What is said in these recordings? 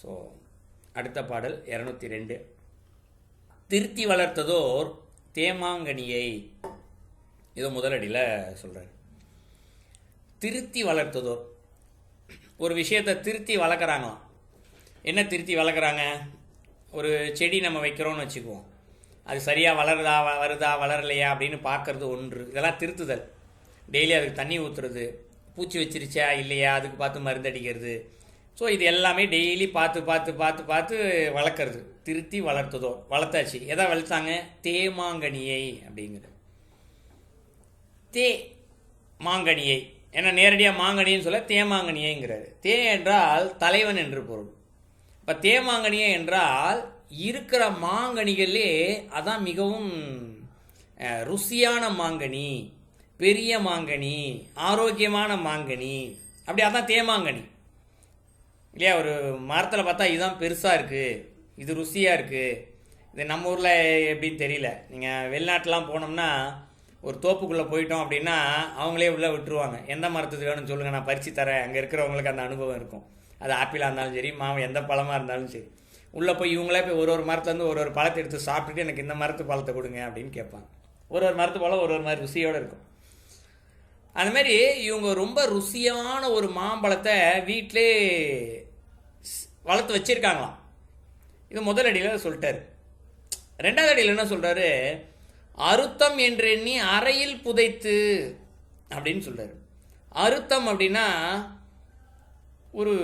So அடுத்த பாடல் 202. திருத்தி வளர்த்ததோர் தேமாங்கனியை. இது முதலடியில் சொல்கிறார். திருத்தி வளர்த்ததோர், ஒரு விஷயத்தை திருத்தி வளர்க்குறாங்களாம். என்ன திருத்தி வளர்க்குறாங்க? ஒரு செடி நம்ம வைக்கிறோன்னு வச்சுக்குவோம், அது சரியாக வருதா வளரலையா அப்படின்னு பார்க்குறது ஒன்று. இதெல்லாம் திருத்துதல். டெய்லி அதுக்கு தண்ணி ஊற்றுறது, பூச்சி வச்சிருச்சா இல்லையா அதுக்கு பார்த்து மருந்து அடிக்கிறது. ஸோ இது எல்லாமே டெய்லி பார்த்து வளர்க்குறது. திருத்தி வளர்த்ததோ, வளர்த்தாச்சு. எதை வளர்த்தாங்க? தேமாங்கனியை அப்படிங்கிறது. தே மாங்கனியை, ஏன்னா நேரடியாக மாங்கனின்னு சொல்ல தேமாங்கனியைங்கிறாரு. தே என்றால் தலைவன் என்று பொருள். இப்போ தேமாங்கனியை என்றால் இருக்கிற மாங்கனிகளே அதான் மிகவும் ருசியான மாங்கனி, பெரிய மாங்கனி, ஆரோக்கியமான மாங்கனி, அப்படி அதான் தேமாங்கனி இல்லையா? ஒரு மரத்தில் பார்த்தா இதுதான் பெருசாக இருக்குது, இது ருசியாக இருக்குது. இது நம்ம ஊரில் எப்படின்னு தெரியல. நீங்கள் வெளிநாட்டெலாம் போனோம்னா ஒரு தோப்புக்குள்ளே போயிட்டோம் அப்படின்னா அவங்களே உள்ளே விட்டுருவாங்க. எந்த மரத்துக்கு வேணும்னு சொல்லுங்கள், நான் பறித்து தரேன். அங்கே இருக்கிறவங்களுக்கு அந்த அனுபவம் இருக்கும். அது ஆப்பிளாக இருந்தாலும் சரி, எந்த பழமாக இருந்தாலும் சரி, உள்ளே போய் இவங்களே போய் ஒரு மரத்துலேருந்து ஒரு பழத்தை எடுத்து சாப்பிட்டுட்டு எனக்கு இந்த மரத்து பழத்தை கொடுங்க அப்படின்னு கேட்பாங்க. ஒரு மரத்து பழம் ஒரு மாதிரி ருசியோடு இருக்கும். அதுமாரி இவங்க ரொம்ப ருசியான ஒரு மாம்பழத்தை வீட்டிலே வளர்த்து வச்சுருக்காங்களாம். இது முதல் அடியில் சொல்லிட்டாரு. ரெண்டாவது அடியில் என்ன சொல்கிறாரு? அறுத்தம் என்றெண்ணி அறையில் புதைத்து அப்படின்னு சொல்கிறாரு. அறுத்தம் அப்படின்னா ஒரு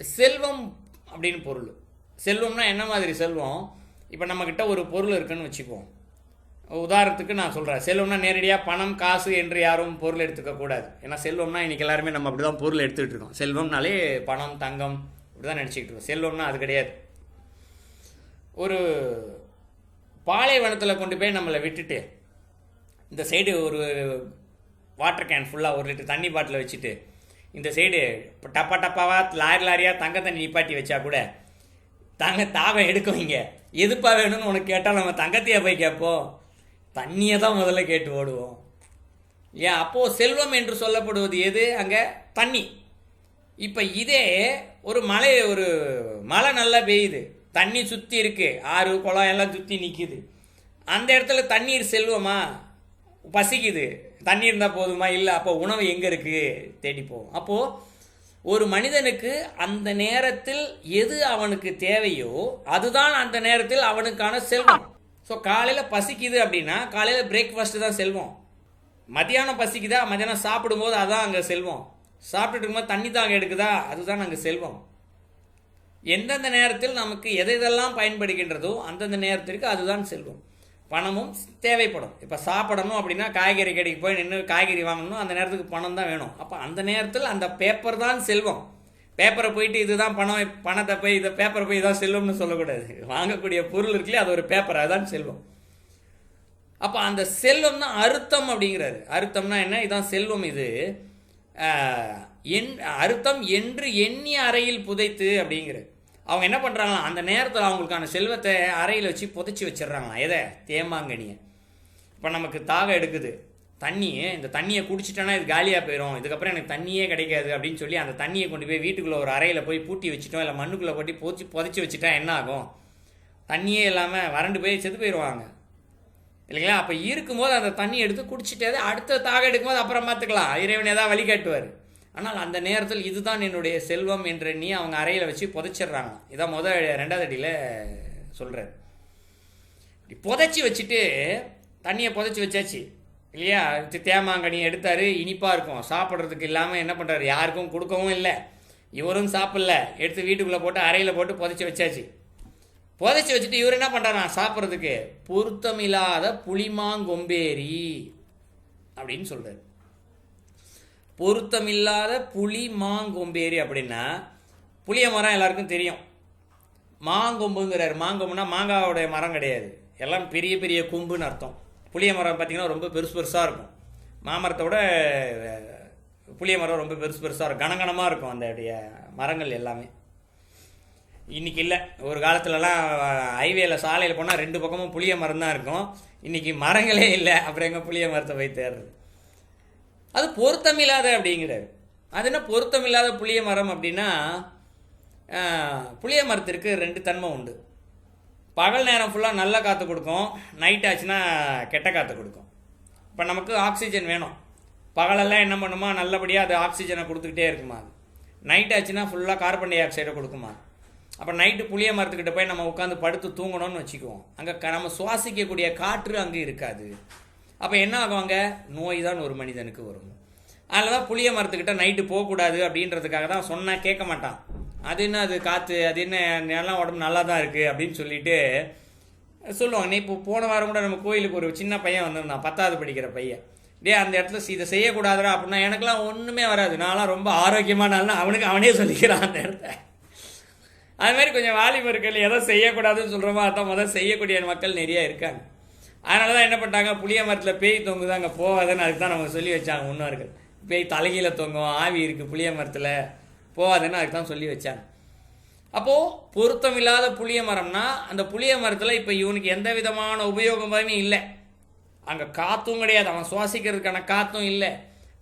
செல்வம் அப்படின்னு பொருள். செல்வம்னா என்ன மாதிரி செல்வம்? இப்போ நம்மக்கிட்ட ஒரு பொருள் இருக்குன்னு வச்சுக்குவோம். உதாரணத்துக்கு நான் சொல்கிறேன், செல்வம்னா நேரடியாக பணம் காசு என்று யாரும் பொருள் எடுத்துக்கக்கூடாது. ஏன்னா செல்வம்னா இன்றைக்கி எல்லாருமே நம்ம அப்படி தான் பொருள் எடுத்துக்கிட்டு இருக்கோம். செல்வம்னாலே பணம் தங்கம் இப்படி தான் நினச்சிக்கிட்டு இருக்கோம். செல்வம்னா அது கிடையாது. ஒரு பாலைவனத்தில் கொண்டு போய் நம்மளை விட்டுட்டு இந்த சைடு ஒரு வாட்டர் கேன் ஃபுல்லாக 1 லிட்டர் தண்ணி பாட்டில் வச்சுட்டு இந்த சைடு டப்பாவாக லாரியாக தங்க தண்ணி நிப்பாட்டி வச்சா கூட தாகம் எடுக்குவீங்க. எதுப்பா வேணும்னு உனக்கு கேட்டால் நம்ம தங்கத்தையே போய் கேட்போம், தண்ணியை தான் முதல்ல கேட்டு ஓடுவோம். ஏன்? அப்போது செல்வம் என்று சொல்லப்படுவது எது? அங்கே தண்ணி. இப்போ இதே ஒரு மழை நல்லா பெய்யுது, தண்ணி சுற்றி இருக்குது, ஆறு குளம் எல்லாம் சுற்றி நிற்கிது. அந்த இடத்துல தண்ணீர் செல்வமா? பசிக்குது, தண்ணி இருந்தால் போதுமா? இல்லை. அப்போ உணவு எங்கே இருக்குது? தேடி போவோம். அப்போது ஒரு மனிதனுக்கு அந்த நேரத்தில் எது அவனுக்கு தேவையோ அதுதான் அந்த நேரத்தில் அவனுக்கான செல்வம். ஸோ காலையில் பசிக்குது அப்படின்னா காலையில் பிரேக்ஃபாஸ்ட்டு தான் செல்வம். மத்தியானம் பசிக்குதா, மத்தியானம் சாப்பிடும்போது அதான் அங்கே செல்வம். சாப்பிட்டுட்டு இருக்கும்போது தண்ணி தாங்க எடுக்குதா, அதுதான் அங்கே செல்வம். எந்தெந்த நேரத்தில் நமக்கு எதெல்லாம் பயன்படுகின்றதோ அந்தந்த நேரத்திற்கு அதுதான் செல்வம். பணமும் தேவைப்படும். இப்போ சாப்பிடணும் அப்படின்னா காய்கறி கடைக்கு போய் நின்று காய்கறி வாங்கணும், அந்த நேரத்துக்கு பணம் தான் வேணும். அப்போ அந்த நேரத்தில் அந்த பேப்பர் தான் செல்வம். பேப்பரை போயிட்டு இதுதான் பணத்தை போய் இதை பேப்பரை போய் இதான் செல்வம்னு சொல்லக்கூடாது. வாங்கக்கூடிய பொருள் இருக்குல்லையே, அது ஒரு பேப்பர், அதுதான் செல்வம். அப்போ அந்த செல்வம் தான் அறுத்தம் அப்படிங்கிறாரு. அறுத்தம்னா என்ன? இதுதான் செல்வம். இது அறுத்தம் என்று எண்ணி அறையில் புதைத்து அப்படிங்கிறது. அவங்க என்ன பண்ணுறாங்களாம், அந்த நேரத்தில் அவங்களுக்கான செல்வத்தை அறையில் வச்சு புதைச்சி வச்சிடுறாங்களாம். எதை? தேமாங்கனியை. இப்போ நமக்கு தாகம் எடுக்குது, இந்த தண்ணியை குடிச்சிட்டோன்னா இது காலியாக போயிடும், இதுக்கப்புறம் எனக்கு தண்ணியே கிடைக்காது அப்படின்னு சொல்லி அந்த தண்ணியை கொண்டு போய் வீட்டுக்குள்ளே ஒரு அறையில் போய் பூட்டி வச்சுட்டோம், இல்லை மண்ணுக்குள்ளே போட்டு புதைச்சி வச்சுட்டா என்ன ஆகும்? தண்ணியே இல்லாமல் வறண்டு போய் செத்து போயிடுவாங்க இல்லைங்களா? அப்போ இருக்கும்போது அந்த தண்ணி எடுத்து குடிச்சிட்டே அடுத்த தாகம் எடுக்கும்போது அப்புறம் பார்த்துக்கலாம், இறைவன் ஏதாவது வழிகாட்டுவார். ஆனால் அந்த நேரத்தில் இதுதான் என்னுடைய செல்வம் என்று நீ அவங்க அறையில் வச்சு புதைச்சிட்றாங்க. இதான் ரெண்டாவது அடியில் சொல்கிறார். புதைச்சி வச்சுட்டு தண்ணியை புதைச்சி வச்சாச்சு இல்லையா? தேமாங்கனி எடுத்தார், இனிப்பாக இருக்கும், சாப்பிட்றதுக்கு இல்லாமல் என்ன பண்ணுறாரு, யாருக்கும் கொடுக்கவும் இல்லை, இவரும் சாப்பிடல, எடுத்து வீட்டுக்குள்ளே போட்டு அறையில் போட்டு புதைச்சி வச்சாச்சு. புதைச்சி வச்சுட்டு இவர் என்ன பண்ணுறாரா சாப்பிட்றதுக்கு? பொருத்தமில்லாத புளிமாங்கொம்பேரி அப்படின்னு சொல்கிறார். பொருத்தமில்லாத புளிமாங்கொம்பேரி அப்படின்னா புளிய மரம் எல்லாருக்கும் தெரியும். மாங்கொம்புங்கிறார். மாங்கொம்புனா மாங்காவோடைய மரம் கிடையாது, எல்லாம் பெரிய பெரிய கொம்புன்னு அர்த்தம். புளிய மரம் பார்த்திங்கன்னா ரொம்ப பெருசாக இருக்கும். மாமரத்தை விட புளிய மரம் ரொம்ப பெருசாக இருக்கும், கனகனமாக இருக்கும் அந்த மரங்கள் எல்லாமே. இன்றைக்கி இல்லை, ஒரு காலத்துலலாம் ஹைவேல சாலையில் போனால் 2 பக்கமும் புளிய மரம் தான் இருக்கும். இன்றைக்கி மரங்களே இல்லை, அப்புறம் எங்கே புளிய மரத்தை போய் தேடுறது? அது பொருத்தமில்லாத அப்படிங்கிறாரு. அது என்ன பொருத்தமில்லாத புளிய மரம் அப்படின்னா, புளிய மரத்திற்கு 2 தன்மை உண்டு. பகல் நேரம் ஃபுல்லாக நல்ல காற்று கொடுக்கும், நைட் ஆச்சுன்னா கெட்ட காற்று கொடுக்கும். இப்போ நமக்கு ஆக்சிஜன் வேணும். பகலெல்லாம் என்ன பண்ணுமா, நல்லபடியாக அது ஆக்சிஜனை கொடுத்துக்கிட்டே இருக்குமா. அது நைட் ஆச்சுன்னா ஃபுல்லாக கார்பன் டை ஆக்சைடை கொடுக்குமா. அப்போ நைட்டு புளிய மரத்துக்கிட்ட போய் நம்ம உட்காந்து படுத்து தூங்கணும்னு வச்சுக்குவோம். அங்கே நம்ம சுவாசிக்கக்கூடிய காற்று அங்கே இருக்காது. அப்போ என்ன ஆகுவாங்க, நோய் தான் ஒரு மனிதனுக்கு வரும். அதில் தான் புளிய மரத்துக்கிட்ட நைட்டு போகக்கூடாது அப்படின்றதுக்காக தான் சொன்னால் கேட்க மாட்டான். அது என்ன, அது காற்று, அது என்ன, நல்லா உடம்பு நல்லா தான் இருக்குது அப்படின்னு சொல்லிட்டு சொல்லுவாங்க. இப்போ போன வாரம் கூட நம்ம கோயிலுக்கு ஒரு சின்ன பையன் வந்திருந்தான், 10வது படிக்கிற பையன். அந்த இடத்துல இதை செய்யக்கூடாதுடா அப்படின்னா எனக்குலாம் ஒன்றுமே வராது, நான்லாம் ரொம்ப ஆரோக்கியமானாலும் அவனுக்கு அவனே சொல்லிக்கிறான் அந்த இடத்த. அது மாதிரி கொஞ்சம் வாலிபர்கள் எதோ செய்யக்கூடாதுன்னு சொல்கிறோமோ அதான் முதல் செய்யக்கூடிய மக்கள் நிறையா இருக்காங்க. அதனால தான் என்ன பண்ணிட்டாங்க, புளிய மரத்தில் பேய் தொங்குது அங்கே போகாதுன்னு அதுக்கு தான் நமக்கு சொல்லி வச்சாங்க. முன்னோர்கள் பேய் தலைகீழ தொங்கும், ஆவி இருக்குது புளிய மரத்தில், போகாதுன்னு அதுக்கு தான் சொல்லி வச்சாங்க. அப்போது பொருத்தமில்லாத புளிய மரம்னா அந்த புளிய மரத்தில் இப்போ இவனுக்கு எந்த விதமான உபயோகமே இல்லை. அங்கே காற்றும் கிடையாது, அவன் சுவாசிக்கிறதுக்கான காற்றும் இல்லை.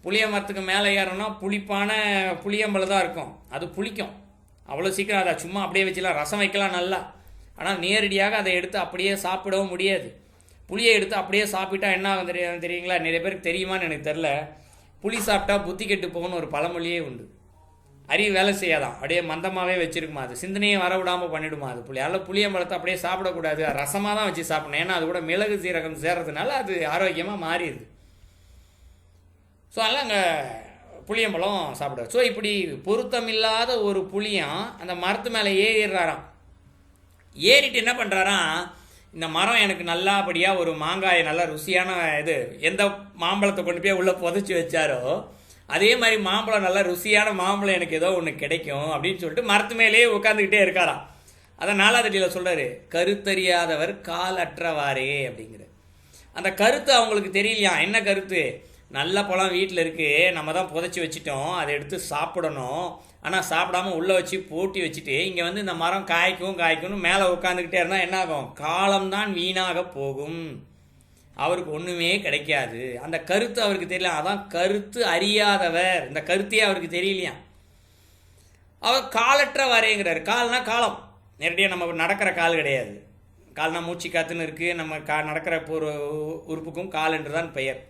புளிய மரத்துக்கு மேலே ஏறணும்னா புளிப்பான புளியம்பழம் தான் இருக்கும், அது புளிக்கும். அவ்வளோ சீக்கிரம் அதை சும்மா அப்படியே வச்சுலாம் ரசம் வைக்கலாம் நல்லா. ஆனால் நேரடியாக அதை எடுத்து அப்படியே சாப்பிடவும் முடியாது. புளியை எடுத்து அப்படியே சாப்பிட்டா என்ன ஆகும் தெரியுங்களா? நிறைய பேருக்கு தெரியுமான்னு எனக்கு தெரில. புளி சாப்பிட்டா புத்தி கெட்டு போகணும்னு ஒரு பழமொழியே உண்டு. அறிவு வேலை செய்யாதான், அப்படியே மந்தமாகவே வச்சிருக்குமா, அது சிந்தனையை வர விடாமல் பண்ணிவிடுமா அது புளி. அதனால் புளியம்பழத்தை அப்படியே சாப்பிடக்கூடாது, ரசமாக தான் வச்சு சாப்பிடணும். ஏன்னா அது கூட மிளகு சீரகம் சேர்றதுனால அது ஆரோக்கியமாக மாறிடுது. ஸோ அதனால் அங்கே புளியம்பழம் சாப்பிடுவார். ஸோ இப்படி பொருத்தமில்லாத ஒரு புளியம் அந்த மரத்து மேலே ஏறிடுறாராம். ஏறிட்டு என்ன பண்ணுறாராம், இந்த மரம் எனக்கு நல்லபடியாக ஒரு மாங்காயை நல்லா ருசியான இது, எந்த மாம்பழத்தை கொண்டு போய் உள்ளே புதைச்சி வச்சாரோ அதே மாதிரி மாம்பழம் நல்லா ருசியான மாம்பழம் எனக்கு ஏதோ ஒன்று கிடைக்கும் அப்படின்னு சொல்லிட்டு மரத்து மேலேயே உட்காந்துக்கிட்டே இருக்காராம். அதான் 4வது அடியில் சொல்கிறாரு, கருத்தறியாதவர் கால் அற்றவாரே அப்படிங்கிற. அந்த கருத்து அவங்களுக்கு தெரியலையா. என்ன கருத்து, நல்ல பழம் வீட்டில் இருக்குது, நம்ம தான் புதைச்சி வச்சுட்டோம், அதை எடுத்து சாப்பிடணும். ஆனால் சாப்பிடாம உள்ளே வச்சு பூட்டி வச்சுட்டு இங்கே வந்து இந்த மரம் காய்க்கும்னு மேலே உட்காந்துக்கிட்டே இருந்தால் என்ன ஆகும், காலம்தான் வீணாக போகும், அவருக்கு ஒன்றுமே கிடைக்காது. அந்த கருத்து அவருக்கு தெரியல. அதான் கருத்து அறியாதவர், இந்த கருத்தையே அவருக்கு தெரியலையா. அவர் காலற்ற வரைங்கிறார். கால்னா காலம், நேரடியாக நம்ம நடக்கிற கால் கிடையாது. கால்னா மூச்சு காத்துன்னு இருக்குது, நம்ம நடக்கிற ஒரு உறுப்புக்கும் கால் என்று தான் பெயர்.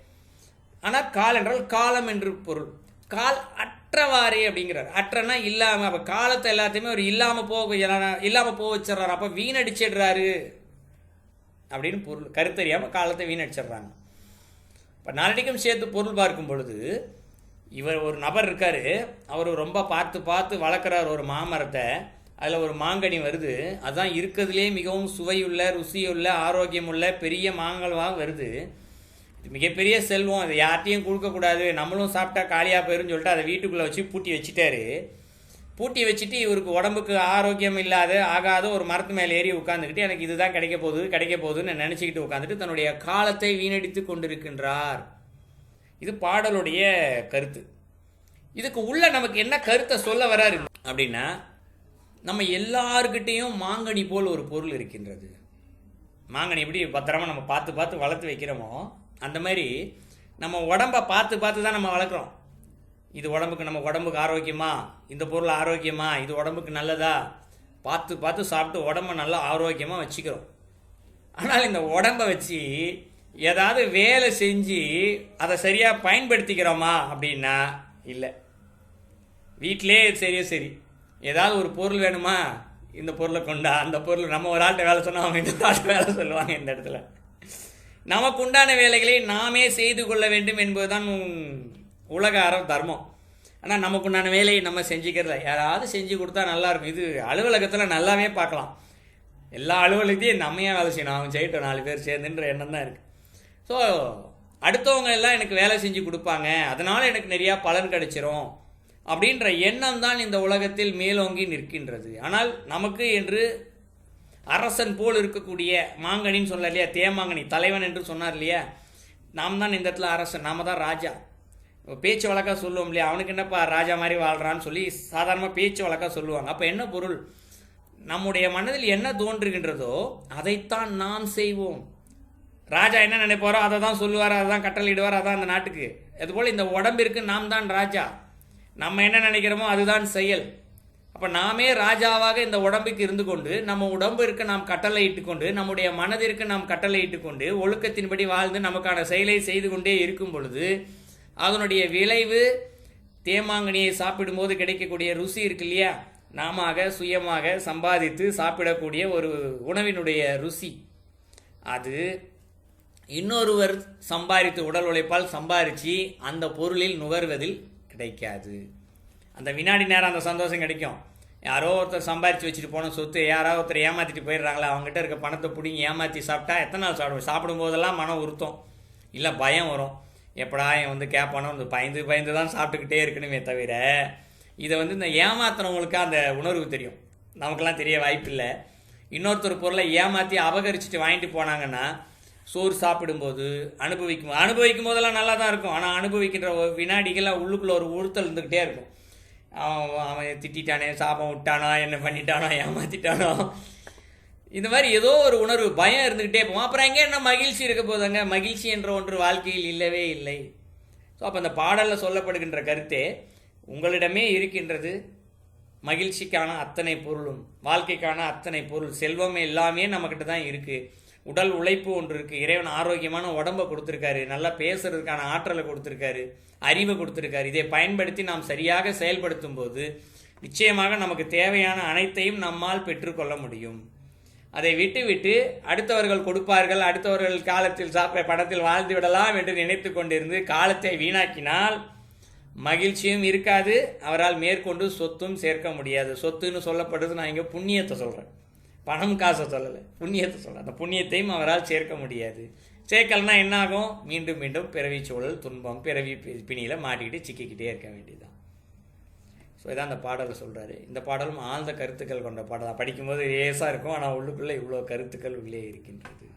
ஆனால் கால் என்றால் காலம் என்று பொருள். கால் அற்றவாரே அப்படிங்கிறார். அற்றனா இல்லாமல். அப்போ காலத்தை எல்லாத்தையுமே அவர் இல்லாமல் போக வச்சிடறாரு. அப்போ வீணடிச்சிடுறாரு அப்படின்னு பொருள். கருத்தறியாமல் காலத்தை வீணடிச்சிடுறாங்க. இப்போ நாளடிக்கும் சேர்த்து பொருள் பார்க்கும் பொழுது இவர் ஒரு நபர் இருக்கார், அவர் ரொம்ப பார்த்து வளர்க்குறார் ஒரு மாமரத்தை. அதில் ஒரு மாங்கனி வருது, அதுதான் இருக்கிறதுலே மிகவும் சுவையுள்ள, ருசியுள்ள, ஆரோக்கியமுள்ள பெரிய மாங்கல்வாக வருது. மிகப்பெரிய செல்வம், அதை யார்ட்டையும் கொடுக்கக்கூடாது, நம்மளும் சாப்பிட்டா காலியாக போயிருன்னு சொல்லிட்டு அதை வீட்டுக்குள்ளே வச்சு பூட்டி வச்சுட்டாரு. பூட்டி வச்சுட்டு இவருக்கு உடம்புக்கு ஆரோக்கியம் ஆகாத ஒரு மரத்து மேலே ஏறி உட்காந்துக்கிட்டு எனக்கு இதுதான் கிடைக்க போகுதுன்னு நினச்சிக்கிட்டு உட்காந்துட்டு தன்னுடைய காலத்தை வீணடித்து கொண்டிருக்கின்றார். இது பாடலுடைய கருத்து. இதுக்கு உள்ள நமக்கு என்ன கருத்தை சொல்ல வராரு அப்படின்னா, நம்ம எல்லார்கிட்டையும் மாங்கனி போல் ஒரு பொருள் இருக்கின்றது. மாங்கனி எப்படி பத்திரமா நம்ம பார்த்து வளர்த்து வைக்கிறோமோ அந்த மாதிரி நம்ம உடம்பை பார்த்து தான் நம்ம வளர்க்குறோம். இது நம்ம உடம்புக்கு ஆரோக்கியமா, இந்த பொருள் ஆரோக்கியமா, இது உடம்புக்கு நல்லதா, பார்த்து சாப்பிட்டு உடம்பை நல்லா ஆரோக்கியமாக வச்சுக்கிறோம். ஆனால் இந்த உடம்பை வச்சு ஏதாவது வேலை செஞ்சு அதை சரியாக பயன்படுத்திக்கிறோமா அப்படின்னா இல்லை. வீட்டிலே சரி ஏதாவது ஒரு பொருள் வேணுமா, இந்த பொருளை கொண்டா, அந்த பொருள் நம்ம ஒரு ஆள்கிட்ட வேலை சொன்னால் அவங்க இந்த ஆள்கிட்ட வேலை சொல்லுவாங்க. இந்த இடத்துல நமக்கு உண்டான வேலைகளை நாமே செய்து கொள்ள வேண்டும் என்பதுதான் உலக தர்மம். ஆனால் நமக்கு உண்டான வேலையை நம்ம செஞ்சுக்கிறத யாராவது செஞ்சு கொடுத்தா நல்லாயிருக்கும். இது அலுவலகத்தில் நல்லாவே பார்க்கலாம். எல்லா அலுவலகத்தையும் நம்மையே வேலை செய்யணும், அவங்க செய்யட்டும் 4 பேர் சேர்ந்துன்ற எண்ணம் தான் இருக்குது. ஸோ அடுத்தவங்க எல்லாம் எனக்கு வேலை செஞ்சு கொடுப்பாங்க, அதனால் எனக்கு நிறையா பலன் கிடைச்சிரும் அப்படின்ற எண்ணம் தான் இந்த உலகத்தில் மேலோங்கி நிற்கின்றது. ஆனால் நமக்கு என்று அரசன் போல் இருக்கக்கூடிய மாங்கனின்னு சொல்லல இல்லையா, தேமாங்கனி தலைவன் என்று சொன்னார் இல்லையா, நாம் தான் இந்த இடத்துல அரசன், நாம தான் ராஜா. பேச்சு வழக்காக சொல்லுவோம் இல்லையா, அவனுக்கு என்னப்பா ராஜா மாதிரி வாழ்கிறான்னு சொல்லி சாதாரணமாக பேச்சு வழக்காக சொல்லுவாங்க. அப்போ என்ன பொருள், நம்முடைய மனதில் என்ன தோன்றுகின்றதோ அதைத்தான் நாம் செய்வோம். ராஜா என்ன நினைப்பாரோ அதை தான் சொல்லுவார், அதை தான் கட்டளையிடுவார், அதான் அந்த நாட்டுக்கு. அதுபோல் இந்த உடம்பிற்கு நாம் தான் ராஜா, நம்ம என்ன நினைக்கிறோமோ அதுதான் செயல். அப்போ நாமே ராஜாவாக இந்த உடம்புக்கு இருந்து கொண்டு, நம்ம உடம்பிற்கு நாம் கட்டளையிட்டு கொண்டு, நம்முடைய மனதிற்கு நாம் கட்டளையிட்டு கொண்டு, ஒழுக்கத்தின்படி வாழ்ந்து நமக்கான செயலை செய்து கொண்டே இருக்கும் பொழுது அதனுடைய விளைவு தேமாங்கனியை சாப்பிடும்போது கிடைக்கக்கூடிய ருசி இருக்கு இல்லையா, நாம சுயமாக சம்பாதித்து சாப்பிடக்கூடிய ஒரு உணவினுடைய ருசி, அது இன்னொருவர் சம்பாதித்து உடல் உழைப்பால் சம்பாதிச்சு அந்த பொருளில் நுகர்வதில் கிடைக்காது. அந்த வினாடி நேரம் அந்த சந்தோஷம் கிடைக்கும். யாரோ ஒருத்தர் சம்பாரித்து வச்சுட்டு போன சொத்து யாராவது ஒருத்தர் ஏமாற்றிட்டு போயிடுறாங்களா, அவங்ககிட்ட இருக்க பணத்தை பிடிங்கி ஏமாற்றி சாப்பிட்டா எத்தனை நாள் சாப்பிடுவோம்? சாப்பிடும்போதெல்லாம் மனம் உறுத்தம், இல்லை பயம் வரும். எப்படா என் கேட்பானோ வந்து பயந்து தான் சாப்பிட்டுக்கிட்டே இருக்கணுமே தவிர, இதை இந்த ஏமாத்துறவங்களுக்கு அந்த உணர்வு தெரியும், நமக்கெல்லாம் தெரிய வாய்ப்பில்லை. இன்னொருத்தர் பொருளை ஏமாற்றி அபகரிச்சுட்டு வாங்கிட்டு போனாங்கன்னா சோறு சாப்பிடும்போது அனுபவிக்கும் போதெல்லாம் நல்லா தான் இருக்கும். ஆனால் அனுபவிக்கின்ற வினாடிகள்லாம் உள்ளுக்குள்ளே ஒரு உறுத்தல் இருந்துக்கிட்டே இருக்கும். அவன் திட்டானே, சாபம் விட்டானோ, என்ன பண்ணிட்டானோ, ஏமாத்திட்டானோ, இந்த மாதிரி ஏதோ ஒரு உணர்வு பயம் இருந்துக்கிட்டே போவோம். அப்புறம் எங்கே என்ன மகிழ்ச்சி இருக்க போதாங்க? மகிழ்ச்சி என்ற ஒன்று வாழ்க்கையில் இல்லவே இல்லை. ஸோ அப்போ அந்த பாடலில் சொல்லப்படுகின்ற கருத்தே, உங்களிடமே இருக்கின்றது மகிழ்ச்சிக்கான அத்தனை பொருளும், வாழ்க்கைக்கான அத்தனை பொருள், செல்வம் எல்லாமே நம்மக்கிட்ட தான் இருக்குது. உடல் உழைப்பு ஒன்று இருக்குது, இறைவன் ஆரோக்கியமான உடம்பை கொடுத்துருக்காரு, நல்லா பேசுறதுக்கான ஆற்றலை கொடுத்துருக்காரு, அறிவை கொடுத்துருக்காரு. இதை பயன்படுத்தி நாம் சரியாக செயல்படுத்தும் போது நிச்சயமாக நமக்கு தேவையான அனைத்தையும் நம்மால் பெற்றுக்கொள்ள முடியும். அதை விட்டு அடுத்தவர்கள் கொடுப்பார்கள், அடுத்தவர்கள் காலத்தில் படத்தில் வாழ்ந்து விடலாம் என்று நினைத்து கொண்டிருந்து காலத்தை வீணாக்கினால் மகிழ்ச்சியும் இருக்காது, அவரால் மேற்கொண்டு சொத்தும் சேர்க்க முடியாது. சொத்துன்னு சொல்லப்படுறது நான் இங்கே புண்ணியத்தை சொல்கிறேன், பணம் காசை சொல்லலை, புண்ணியத்தை சொல்கிறேன். அந்த புண்ணியத்தையும் அவரால் சேர்க்க முடியாது. சேர்க்கலன்னா என்ன ஆகும்? மீண்டும் மீண்டும் பிறவி சூழல், துன்பம், பிறவி பிணியில் மாட்டிக்கிட்டு சிக்கிக்கிட்டே இருக்க வேண்டியதுதான். ஸோ இதான் அந்த பாடலை சொல்கிறாரு. இந்த பாடலும் ஆழ்ந்த கருத்துக்கள் கொண்ட பாடல் தான். படிக்கும்போது லேசாக இருக்கும், ஆனால் உள்ளுக்குள்ளே இவ்வளோ கருத்துக்கள் உள்ளே இருக்கின்றது.